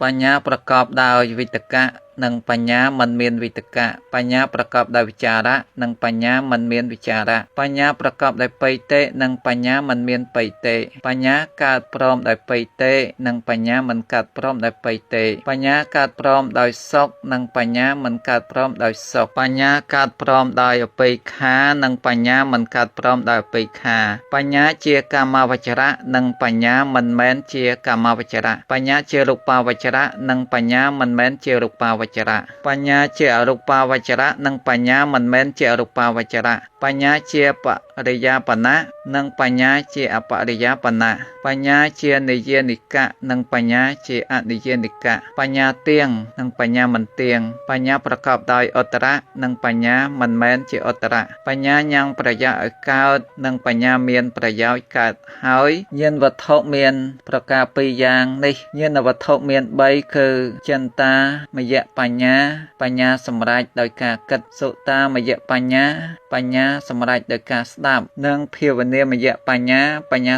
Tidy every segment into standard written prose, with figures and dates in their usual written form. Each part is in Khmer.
បញ្ញាប្រកបដោយវិតកៈនិងបញ្ញាមិនមានវិតកៈបញ្ញាប្រកបដោយវិចារៈនិងបញ្ញាមិនមានវិចារៈបញ្ញាប្រកបដោយបៃតេនិងបញ្ញាមិនមានបៃតេបញ្ញាកើតព្រមដោយបៃតេនិងបញ្ញាមិនកើតព្រមដោយបៃតេបញ្ញាកើតព្រមដោយសុខនិងបញ្ញាមិនកើតព្រមដោយសុខបញ្ញាកើតព្រមដោយឧបេក្ខានិងបញ្ញាមិនកើតព្រមដោយឧបេក្ខាបញ្ញាជាកាមវចរៈនិងបញ្ញាមិនមែនជាកាមវចរៈបញ្ញាជារូបវចរៈនិងបញ្ញាមិនមែនជារូបវចរៈបញ្ញាជាអរូបវចរៈនិងបញ្ញាមិនមែនជាអរូបវចរៈបញ្ញាជាបរិយាបណៈនិងបញ្ញាជាអបរិយាបណៈបញ្ញាជានិយានិកៈនិងបញ្ញាជាអនិយានិកៈបញ្ញាទៀងនិងបញ្ញាមិនទៀងបញ្ញាប្រកបដោយឧត្តរៈនិងបញ្ញាមិនមែនជាឧត្តរៈបញ្ញាញ៉ាំងប្រយោជន៍ឲ្យកើតនិងបញ្ញាមានប្រយោជន៍កើតហើយញាណវត្ថុមានប្រការពីរយ៉ាងនេះញាណវត្ថុមាន3គឺចិន្តាមយៈបញ្ញាសម្រេចដោយការគិតសុតាមយៈបញ្ញាសម្រេចដោយការស្ដាប់និងភាវនាមយៈបញ្ញា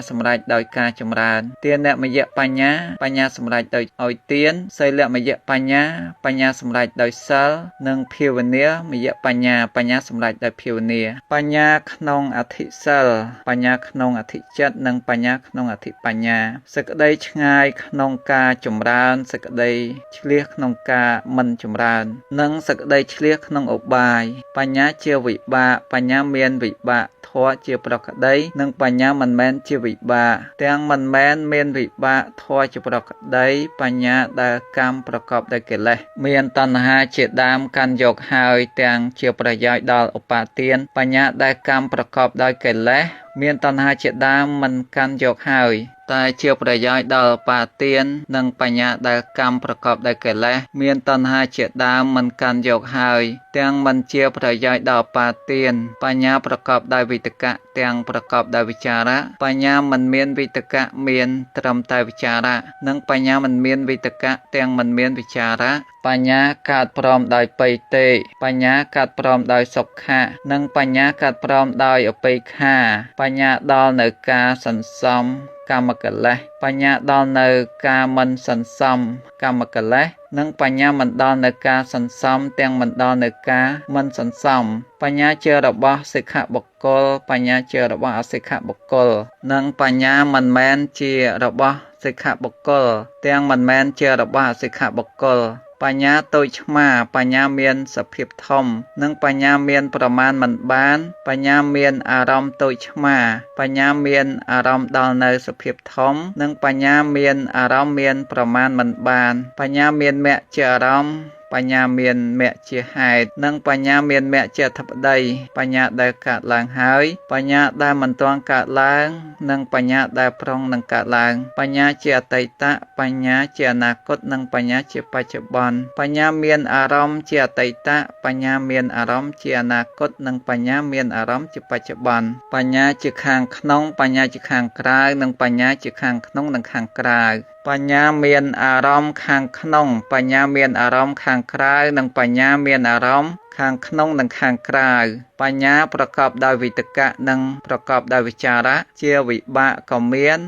សម្រេចដោយការចម្រើនទានមយៈបញ្ញាសម្រេចដោយឲ្យទានសីលមយៈបញ្ញាសម្រេចដោយសិលនិងភាវនាមយៈបញ្ញាសម្រេចដោយភាវនាបញ្ញាក្នុងអធិសិលបញ្ញាក្នុងអធិចិត្តនិងបញ្ញាក្នុងអធិបញ្ញាសេចក្តីឆ្ងាយក្នុងការចម្រើនសេចក្តីឆ្លៀសក្នុងការមិនចម្រើននិងសេចក្តីឆ្លៀសក្នុងឧបាយបញ្ញាជាវិបាកបញ្ញាមានវិបាកធម៌ជាប្រក្តីនិងបញ្ញាមិនមែនជាវិបាកទាំងមិនមែនមានវិបាកធម៌ជាប្រក្តីបញ្ញាដែលកម្មប្រកបដោយកិលេសមានតណ្ហាជាដើមកាន់យកហើយទាំងជាប្រយោជន៍ដល់ឧបាទានបញ្ញាដែលកម្មប្រកបដោយកិលេសមានតណ្ហាជាដើមមិនកាន់យកហើយតែជាប្រយោជន៍ដល់ឧបាទាននិងបញ្ញាដែលកម្មប្រកបដោយកិលេសមានតណ្ហាជាដើមមិនកាន់យកហើយទាំងមិនជាប្រយោជន៍ដល់ឧបាទានបញ្ញាប្រកបដោយវិតកៈទាំងប្រកបដោយវិចារៈបញ្ញាមិនមានវិតកៈមានត្រឹមតែវិចារៈនិងបញ្ញាមិនមានវិតកៈទាំងមិនមានវិចារៈបញ្ញាកើតព្រមដោយបៃតេបញ្ញាកើតព្រមដោយសុខៈនិងបញ្ញាកើតព្រមដោយឧបេក្ខាបញ្ញាដល់នៅការសន្សំកម្មកិលេសបញ្ញាដល់នៅការមិនសន្សំកម្មកិលេសនិងបញ្ញាមិនដល់នៅការសន្សំទាំងមិនដល់នៅការមិនសន្សំបញ្ញាជារបស់សិក្ខបុគ្គលបញ្ញាជារបស់អសិក្ខបុគ្គលនិងបញ្ញាមិនមែនជារបស់សិក្ខបុគ្គលទាំងមិនមែនជារបស់អសិក្ខបុគ្គលបញ្ញាតូចឆ្មាបញ្ញាមានសភាពធំនិងបញ្ញាមានប្រមាណមិនបានបញ្ញាមានអារម្មណ៍តូចឆ្មាបញ្ញាមានអារម្មណ៍ដល់នៅសភាពធំនិងបញ្ញាមានអារម្មណ៍មានប្រមាណមិនបានបញ្ញាមានមគ្គជាអារម្មណ៍បញ្ញាមានមគ្គជាហេតុនិងបញ្ញាមានមគ្គជាអធិបតីបញ្ញាដែលកើតឡើងហើយបញ្ញាដែលមិនទាន់កើតឡើងនិងបញ្ញាដែលប្រុងនឹងកើតឡើងបញ្ញាជាអតីតបញ្ញាជាអនាគតនិងបញ្ញាជាបច្ចុប្បន្នបញ្ញាមានអារម្មណ៍ជាអតីតបញ្ញាមានអារម្មណ៍ជាអនាគតនិងបញ្ញាមានអារម្មណ៍ជាបច្ចុប្បន្នបញ្ញាជាខាងក្នុងបញ្ញាជាខាងក្រៅនិងបញ្ញាជាខាងក្នុងនិងខាងក្រៅបញ្ញាមានអារម្មណ៍ខាងក្នុងបញ្ញាមានអារម្មណ៍ខាងក្រៅនិងបញ្ញាមានអារម្មណ៍ខាងក្នុងនិងខាងក្រៅបញ្ញាប្រកបដោយវិតកៈនិងប្រកបដោយវិចារៈជាវិបាកក៏មាន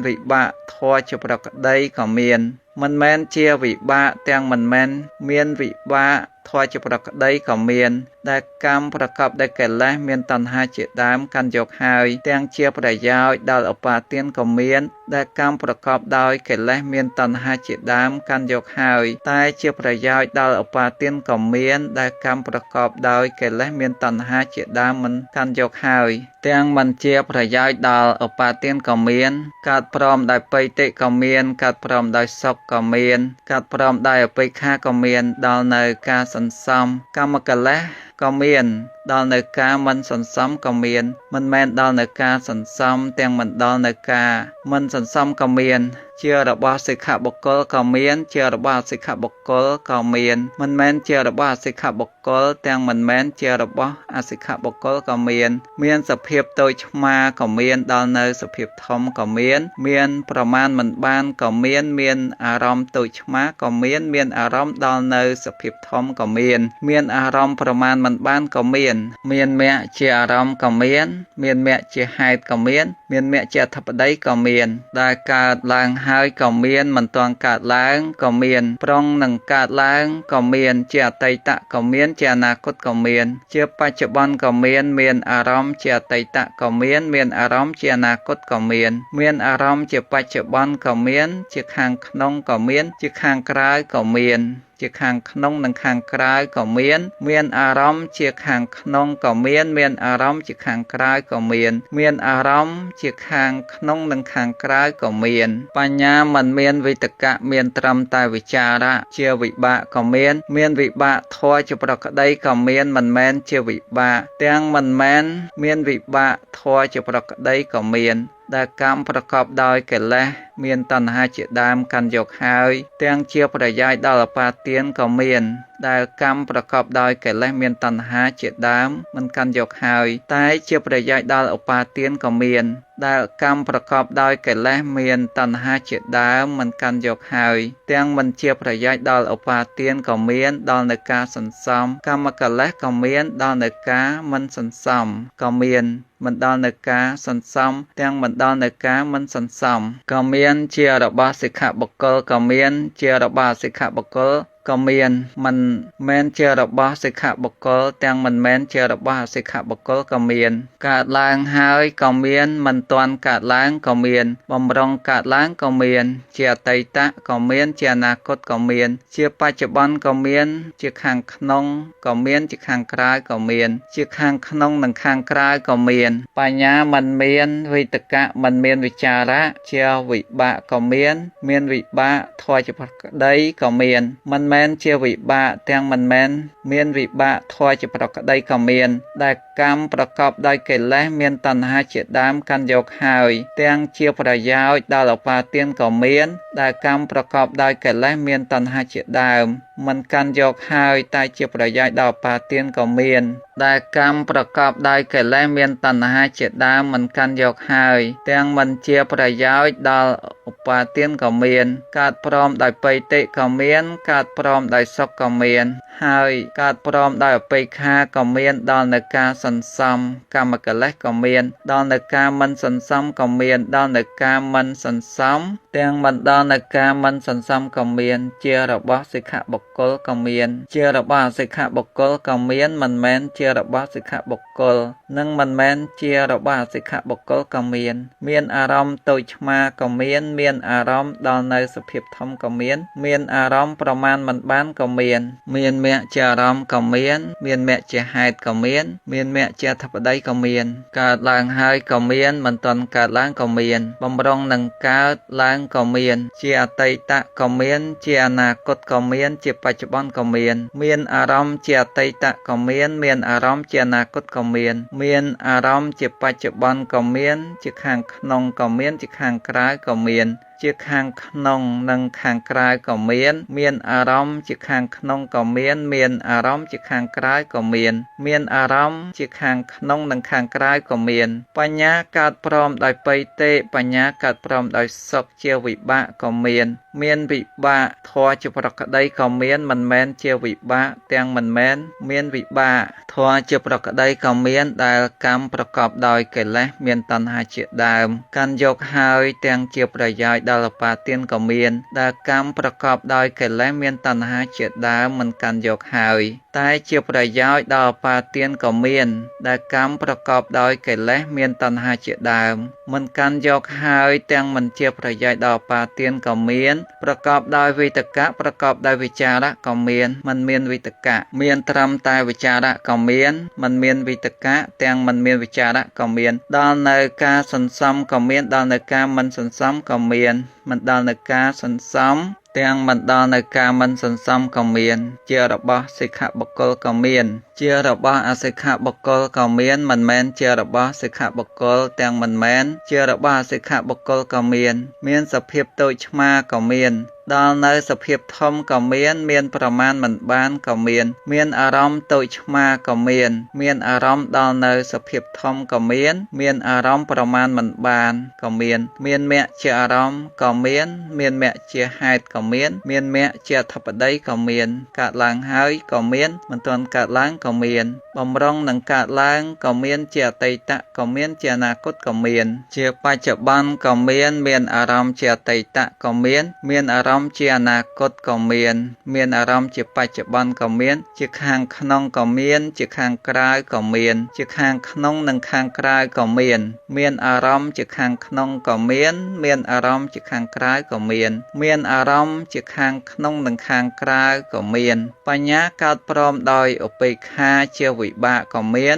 វិបាកធម៌ជាប្រក្តីក៏មានមិនមែនជាវិបាកទាំងមិនមែនមានវិបាកធម៌ជាប្រក្តីក៏មានដែលកម្មប្រកបដោយកិលេសមានតណ្ហាជាដើមកាន់យកហើយទាំងជាប្រយោជន៍ដល់ឧបាទានក៏មានដែលកម្មប្រកបដោយកិលេសមានតណ្ហាជាដើមកាន់យកហើយតែជាប្រយោជន៍ដល់ឧបាទានក៏មានដែលកម្មប្រកបដោយកិលេសមានតណ្ហាជាដើមមិនកាន់យកហើយទាំងមិនជាប្រយោជន៍ដល់ឧបាទានក៏មានកើតព្រមដោយបៃតេក៏មានកើតព្រមដោយសុខក៏មានកើតព្រមដោយឧបេក្ខាក៏មានដល់នៅការសន្សំកម្មកិលេសក៏មានដល់នៅការមិនសន្សំក៏មានមិនមែនដល់នៅការសន្សំទាំងមិនដល់នៅការមិនសន្សំក៏មានជារបស់សិក្ខបុគ្គលក៏មានជារបស់អសិក្ខបុគ្គលក៏មានមិនមែនជារបស់អសិក្ខបុគ្គលទាំងមិនមែនជារបស់អសិក្ខបុគ្គលក៏មានសភាពតូចឆ្មាក៏មានដល់នៅសភាពធំក៏មានប្រមាណមិនបានក៏មានអារម្មណ៍តូចឆ្មាក៏មានអារម្មណ៍ដល់នៅសភាពធំក៏មានអារម្មណ៍ប្រមាណមិនបានក៏មាន មានមគ្គជាអារម្មណ៍ក៏មានមគ្គជាហេតុក៏មានមគ្គជាអធិបតីក៏មានដែលកើតឡើងហើយក៏មានមិនទាន់កើតឡើងក៏មានប្រុងនឹងកើតឡើងក៏មានជាអតីតក៏មានជាអនាគតក៏មានជាបច្ចុប្បន្នក៏មានអារម្មណ៍ជាអតីតក៏មានអារម្មណ៍ជាអនាគតក៏មានអារម្មណ៍ជាបច្ចុប្បន្នក៏មានជាខាងក្នុងក៏មានជាខាងក្រៅក៏មានជាខាងក្នុងនិងខាងក្រៅក៏មានអារម្មណ៍ជាខាងក្នុងក៏មានអារម្មណ៍ជាខាងក្រៅក៏មានអារម្មណ៍ជាខាងក្នុងនិងខាងក្រៅក៏មានបញ្ញាមិនមានវិតកៈមានត្រឹមតែវិចារៈជាវិបាកក៏មានវិបាកធម៌ជាប្រក្តីក៏មានមិនមែនជាវិបាកទាំងមិនមែនមានវិបាកធម៌ជាប្រក្តីក៏មានដែលកម្មប្រកបដោយកិលេសមានតណ្ហាជាដើមកាន់យកហើយទាំងជាប្រយោជន៍ដល់ឧបាទានក៏មានដែលកម្មប្រកបដោយកិលេសមានតណ្ហាជាដើមមិនកាន់យកហើយតែជាប្រយោជន៍ដល់ឧបាទានក៏មានដែលកម្មប្រកបដោយកិលេសមានតណ្ហាជាដើមមិនកាន់យកហើយទាំងមិនជាប្រយោជន៍ដល់ឧបាទានក៏មានដល់នៅការសន្សំកម្មកិលេសក៏មានដល់នៅការមិនសន្សំក៏មានមិនដល់នៅការសន្សំទាំងមិនដល់នៅការមិនសន្សំក៏មានជារបស់សិក្ខបុគ្គលក៏មានជារបស់សិក្ខបុគ្គលក៏មានមិនមែនជារបស់សិក្ខបុគ្គលទាំងមិនមែនជារបស់អសិក្ខបុគ្គលក៏មានកើតឡើងហើយក៏មានមិនទាន់កើតឡើងក៏មានបំរុងកើតឡើងក៏មានជាអតីតក៏មានជាអនាគតក៏មានជាបច្ចុប្បន្នក៏មានជាខាងក្នុងក៏មានជាខាងក្រៅក៏មានជាខាងក្នុងនិងខាងក្រៅក៏មានបញ្ញាមិនមានវិតកៈមិនមានវិចារៈជាវិបាកក៏មានវិបាកធម៌ជាប្រក្តីក៏មានមិនមែនជាវិបាកទាំងមិនមែនមានវិបាកធម៌ជាប្រក្តីក៏មានដែលកម្មប្រកបដោយកិលេសមានតណ្ហាជាដើមកាន់យកហើយទាំងជាប្រយោជន៍ដល់ឧបាទានក៏មានដែលកម្មប្រកបដោយកិលេសមានតណ្ហាជាដើមមិនកាន់យកហើយតែជាប្រយោជន៍ដល់ឧបាទានក៏មានដែលកម្មប្រកបដោយកិលេសមានតណ្ហាជាដើមមិនកាន់យកហើយទាំងមិនជាប្រយោជន៍ដល់ឧបាទានក៏មានកើតព្រមដោយបិតិក៏មានកើតព្រមដោយសុខក៏មានហើយកើតព្រមដោយអបិក្ខាក៏មានដល់នៅការសន្សំកម្មកិលេសក៏មានដល់នៅការមិនសន្សំក៏មានដល់នៅការមិនសន្សំទាំងមិនដល់នៅការមិនសន្សំក៏មានជារបស់សិក្ខបុគ្គលក៏មានជារបស់អសិក្ខបុគ្គលក៏មានមិនមែនជារបស់សិក្ខបុគ្គលនិងមិនមែនជារបស់អសិក្ខបុគ្គលក៏មានអារម្មណ៍តូចឆ្មាក៏មានអារម្មណ៍ដល់នៅសភាពធំក៏មានអារម្មណ៍ប្រមាណមិនបានក៏មានមគ្គជាអារម្មណ៍ក៏មានមគ្គជាហេតុក៏មានមគ្គជាអធិបតីក៏មានកើតឡើងហើយក៏មានមិនទាន់កើតឡើងក៏មានបំរុងនឹងកើតឡើងក៏មានជាអតីតក៏មានជាអនាគតក៏មានជាបច្ចុប្បន្នក៏មានអារម្មណ៍ជាអតីតក៏មានអារម្មណ៍ជាអនាគតក៏មានអារម្មណ៍ជាបច្ចុប្បន្នក៏មានជាខាងក្នុងក៏មានជាខាងក្រៅក៏មានជាខាងក្នុងនិងខាងក្រៅក៏មានអារម្មណ៍ជាខាងក្នុងក៏មានអារម្មណ៍ជាខាងក្រៅក៏មានអារម្មណ៍ជាខាងក្នុងនិងខាងក្រៅក៏មានបញ្ញាកើតព្រមដោយបិតិបញ្ញាកើតព្រមដោយសុខជាវិបាកក៏មានវិបាកធម៌ជាប្រក្តីក៏មានមិនមែនជាវិបាកទាំងមិនមែនមានវិបាកធម៌ជាប្រក្តីក៏មានដែលកម្មប្រកបដោយកិលេសមានតណ្ហាជាដើមកាន់យកហើយទាំងជាប្រយោជន៍ដល់ឧបាទានក៏មានដែលកម្មប្រកបដោយកិលេសមានតណ្ហាជាដើមមិនកាន់យកហើយតែជាប្រយោជន៍ដល់ឧបាទានក៏មានដែលកម្មប្រកបដោយកិលេសមានតណ្ហាជាដើមមិនកាន់យកហើយទាំងមិនជាប្រយោជន៍ដល់ឧបាទានក៏មានប្រកបដោយវិតកៈប្រកបដោយវិចារៈក៏មានមិនមានវិតកៈមានត្រឹមតែវិចារៈក៏មានមិនមានវិតកៈទាំងមិនមានវិចារៈក៏មានដល់នៅការសន្សំក៏មានដល់នៅការមិនសន្សំក៏មានមិនដល់នៅការសន្សំទាំងមិនដល់នៅការមិនសន្សំក៏មានជារបស់សិក្ខបុគ្គលក៏មានជារបស់អសិក្ខបុគ្គលក៏មានមិនមែនជារបស់សិក្ខបុគ្គលទាំងមិនមែនជារបស់អសិក្ខបុគ្គលក៏មានសភាពតូចឆ្មាក៏មាន ដល់នៅសភាពធំក៏មានប្រមាណមិនបានក៏មានអារម្មណ៍តូចឆ្មាក៏មានអារម្មណ៍ដល់នៅសភាពធំក៏មានអារម្មណ៍ប្រមាណមិនបានក៏មានមគ្គជាអារម្មណ៍ក៏មានមគ្គជាហេតុក៏មានមគ្គជាអធិបតីក៏មានកើតឡើងហើយក៏មានមិនទាន់កើតឡើងក៏មានបំរុងនឹងកើតឡើងក៏មានជាអតីតក៏មានជាអនាគតក៏មានជាបច្ចុប្បន្នក៏មានអារម្មណ៍ជាអតីតក៏មានអារម្មណ៍ជាអនាគតក៏មានអារម្មណ៍ជាបច្ចុប្បន្នក៏មានជាខាងក្នុងក៏មានជាខាងក្រៅក៏មានជាខាងក្នុងនិងខាងក្រៅក៏មានអារម្មណ៍ជាខាងក្នុងក៏មានអារម្មណ៍ជាខាងក្រៅក៏មានអារម្មណ៍ជាខាងក្នុងនិងខាងក្រៅក៏មានបញ្ញាកើតព្រមដោយឧបេក្ខាជាវិបាកក៏មាន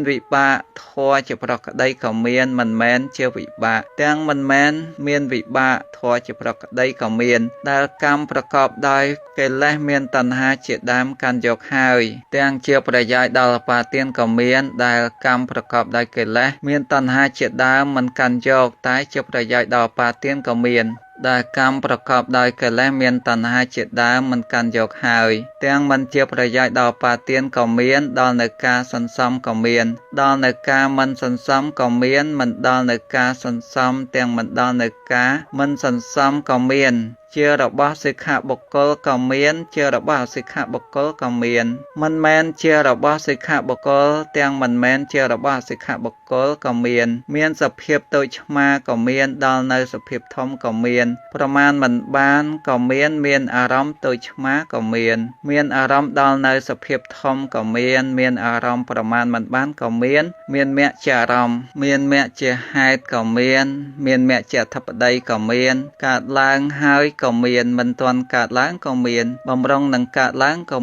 វិបាកធម៌ជាប្រក្តីក៏មិនមែនជាវិបាកទាំងមិនមែនមានវិបាកធម៌ជាប្រក្តីក៏មានដែលកម្មប្រកបដោយកិលេសមានតណ្ហាជាដើមកាន់យកហើយទាំងជាប្រយោជន៍ដល់ឧបាទានក៏មានដែលកម្មប្រកបដោយកិលេសមានតណ្ហាជាដើមមិនកាន់យកតែជាប្រយោជន៍ដល់ឧបាទានក៏មានដែលកម្មប្រកបដោយកិលេសមានតណ្ហាជាដើមមិនកាន់យកហើយទាំងមិនជាប្រយោជន៍ដល់ឧបាទានក៏មានដល់នៅការសន្សំក៏មានដល់នៅការមិនសន្សំក៏មានមិនដល់នៅការសន្សំទាំងមិនដល់នៅការមិនសន្សំក៏មានជារបស់សិក្ខាបុគ្គលក៏មានជារបស់អសិក្ខាបុគ្គលក៏មានមិនមែនជារបស់សិក្ខាបុគ្គលទាំងមិនមែនជារបស់អសិក្ខាបុគ្គលក៏មានសភាពតូចឆ្មាក៏មានដល់នៅសភាពធំក៏មានប្រមាណមិនបានក៏មានអារម្មណ៍តូចឆ្មាក៏មានអារម្មណ៍ដល់នៅសភាពធំក៏មានអារម្មណ៍ប្រមាណមិនបានក៏មានមគ្គជាអារម្មណ៍មានមគ្គជាហេតុក៏មានមគ្គជាអធិបតីក៏មានកើតឡើងហើយក៏មានមិនទាន់កើតឡើងក៏មានបំរុងនឹងកើតឡើងក៏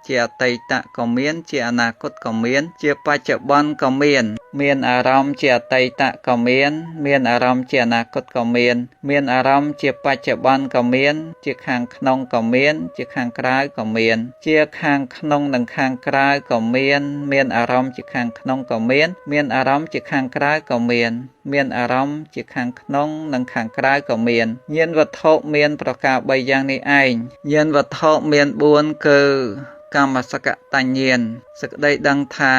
ជាអតីតក៏មានជាអនាគតក៏មានជាបច្ចុប្បន្នក៏មានអារម្មណ៍ជាអតីតក៏មានអារម្មណ៍ជាអនាគតក៏មានអារម្មណ៍ជាបច្ចុប្បន្នក៏មានជាខាងក្នុងក៏មានជាខាងក្រៅក៏មានជាខាងក្នុងនិងខាងក្រៅក៏មានអារម្មណ៍ជាខាងក្នុងក៏មានអារម្មណ៍ជាខាងក្រៅក៏មានអារម្មណ៍ជាខាងក្នុងនិងខាងក្រៅក៏មានញាណវត្ថុមានប្រការ3យ៉ាងនេះឯងញាណវត្ថុមាន4គឺកម្មសកតញ្ញាណសេចក្តីដឹងថា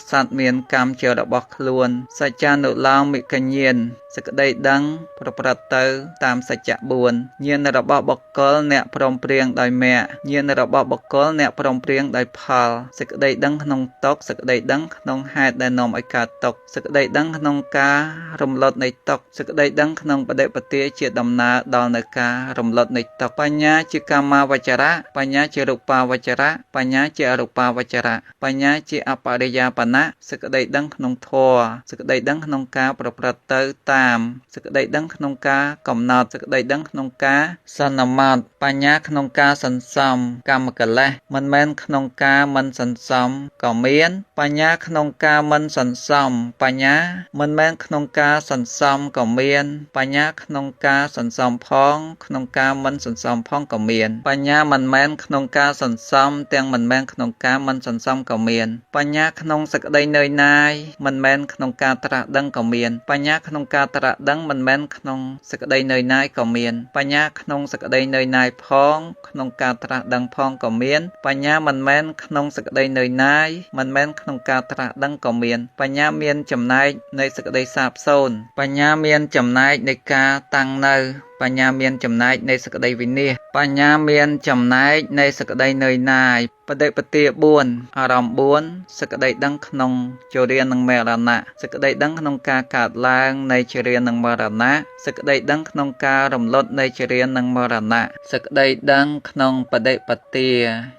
សត្វមានកម្មជារបស់ខ្លួនសច្ចានុឡោមិកញ្ញាណសេចក្តីដឹងប្រព្រឹត្តទៅតាមសច្ចៈ4ញាណរបស់បុគ្គលអ្នកព្រមព្រៀងដោយមគ្គញាណរបស់បុគ្គលអ្នកព្រមព្រៀងដោយផលសេចក្តីដឹងក្នុងទុក្ខសេចក្តីដឹងក្នុងហេតុដែលនាំឲ្យកើតទុក្ខសេចក្តីដឹងក្នុងការរំលត់នៃទុក្ខសេចក្តីដឹងក្នុងបដិបទាជាដំណើរដល់នៅការរំលត់នៃទុក្ខបញ្ញាជាកាមាវចរៈបញ្ញាជារូបាវចរៈបញ្ញាជាអរូបាវចរៈបញ្ញាជាអបរិយាបណៈសេចក្តីដឹងក្នុងធម៌សេចក្តីដឹងក្នុងការប្រព្រឹត្តទៅតាមសេចក្តីដឹងក្នុងការកំណត់សេចក្តីដឹងក្នុងការសន្មតបញ្ញាក្នុងការសន្សំកម្មកិលេសមិនមែនក្នុងការមិនសន្សំក៏មានបញ្ញាក្នុងការមិនសន្សំបញ្ញាមិនមែនក្នុងការសន្សំក៏មានបញ្ញាក្នុងការសន្សំផងក្នុងការមិនសន្សំផងក៏មានបញ្ញាមិនមែនក្នុងការសន្សំទាំងមិនមែនក្នុងការមិនសន្សំក៏មានបញ្ញាក្នុងសេចក្តីនឿយណាយមិនមែនក្នុងការត្រាស់ដឹងក៏មានបញ្ញាក្នុងការត្រាស់ដឹងមិនមែនក្នុងសេចក្តីនឿយណាយក៏មានបញ្ញាក្នុងសេចក្តីនឿយណាយផងក្នុងការត្រាស់ដឹងផងក៏មានបញ្ញាមិនមែនក្នុងសេចក្តីនឿយណាយមិនមែនក្នុងការត្រាស់ដឹងក៏មានបញ្ញាមានចំណែកនៃសេចក្តីសាបសូន្យបញ្ញាមានចំណែកនៃការតាំងនៅបញ្ញាមានចំណែកនៃសេចក្តីវិនិច្ឆ័យបញ្ញាមានចំណែកនៃសេចក្តីនឿយណាយបដិបទា4អារម្មណ៍4សេចក្តីដឹងក្នុងជរានិងមរណៈសេចក្តីដឹងក្នុងការកើតឡើងនៃជរានិងមរណៈសេចក្តីដឹងក្នុងការរំលត់នៃជរានិងមរណៈសេចក្តីដឹងក្នុងបដិបទា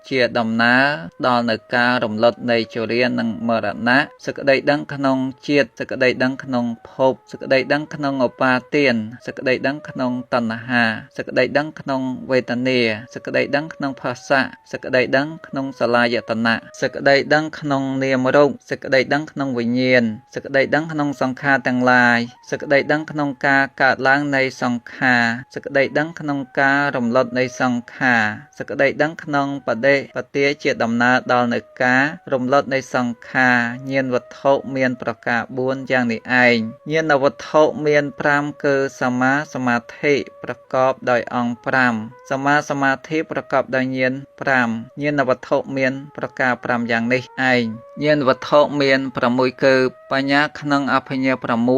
ជាដំណើរដល់នៅការរំលត់នៃជរានិងមរណៈសេចក្តីដឹងក្នុងជាតិសេចក្តីដឹងក្នុងភពសេចក្តីដឹងក្នុងឧបាទានសេចក្តីដឹងក្នុងតណ្ហាសេចក្តីដឹងក្នុងវេទនាសេចក្តីដឹងក្នុងភាសាសេចក្តីដឹងក្នុងសលាយតនៈសេចក្តីដឹងក្នុងនាមរូបសេចក្តីដឹងក្នុងវិញ្ញាណសេចក្តីដឹងក្នុងសង្ខារទាំងឡាយសេចក្តីដឹងក្នុងការកើតឡើងនៃសង្ខារសេចក្តីដឹងក្នុងការរំលត់នៃសង្ខារសេចក្តីដឹងក្នុងបដិបទាជាដំណើរដល់នៃការរំលត់នៃសង្ខារញាណវត្ថុមានប្រការ4យ៉ាងនេះឯងញាណវត្ថុមាន5គឺសមាសមាធិ ប្រកបដោយអង្គ5សមាសមាធិប្រកបដោយញាណ5ញាណវត្ថុមានប្រការ5យ៉ាងនេះឯងញាណវត្ថុមាន6គឺបញ្ញាក្នុងអភិញ្ញា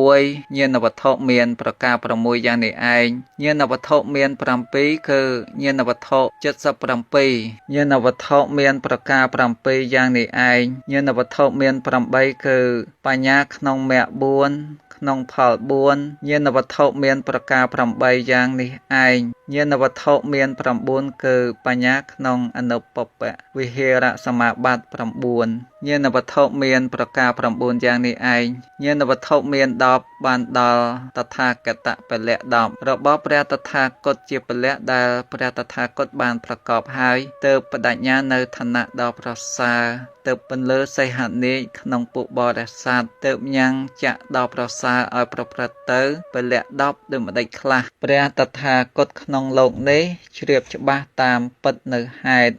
6ញាណវត្ថុមានប្រការ6យ៉ាងនេះឯងញាណវត្ថុមាន7គឺញាណវត្ថុ77ញាណវត្ថុមានប្រការ7យ៉ាងនេះឯងញាណវត្ថុមាន8គឺបញ្ញាក្នុងមគ្គ4ក្នុងផល4ញាណវត្ថុមានប្រការ8យ៉ាងនេះឯងញាណវត្ថុមាន9គឺបញ្ញាក្នុងអនុបពវិហេរសមាបត្តិ9ញាណវត្ថុមានប្រការ9យ៉ាងនេះឯងញាណវត្ថុមាន10បានដល់តថាគតពលៈ10របស់ព្រះតថាគតជាពលៈដែលព្រះតថាគតបានប្រកបហើយទើបបដិញ្ញានៅឋានៈដ៏ប្រសើរទើបពន្លើសីហនេយក្នុងពួកបរិស័ទទើបញ៉ាំងចាក់ដ៏ប្រសើរឲ្យប្រព្រឹត្តទៅពលៈ10ដូចម្ដេចខ្លះព្រះតថាគតក្នុងលោកនេះជ្រាបច្បាស់តាមពិតនៅហេតុ